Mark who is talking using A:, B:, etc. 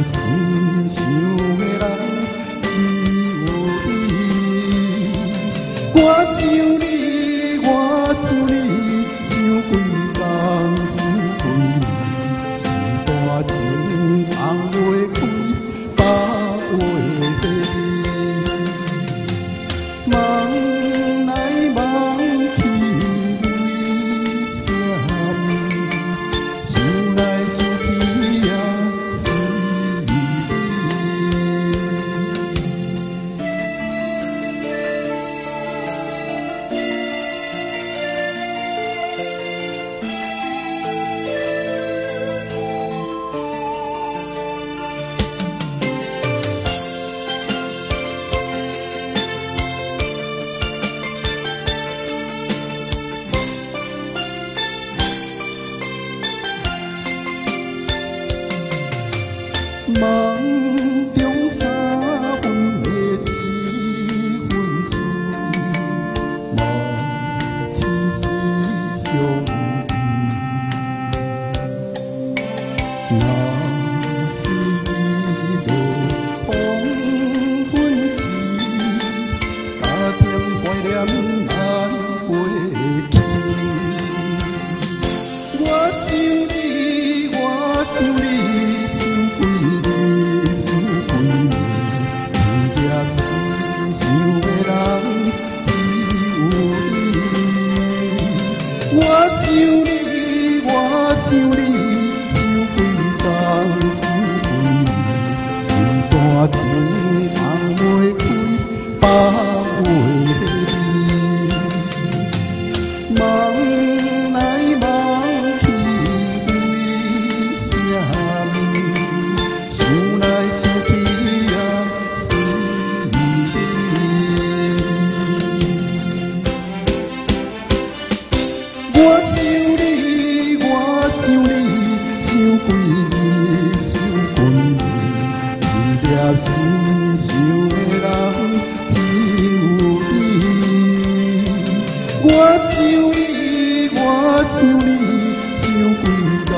A: 心想的人只有你。我想你，我想你，想几工想几年，一段情放袂开，把话的梦来梦去为什么？想来想去也是你。梦中三分的七分醉，梦醒时相依。若是你落黄昏时，加添怀念难过去。我想你，我想你。我想你，我想你，想几工想几年，一段情放袂开，把话你，梦来梦去为什么？想来想去也是你。我想你，我想你，想几年，想几年，一粒心想的人只有你。我想你，我想你，想几工。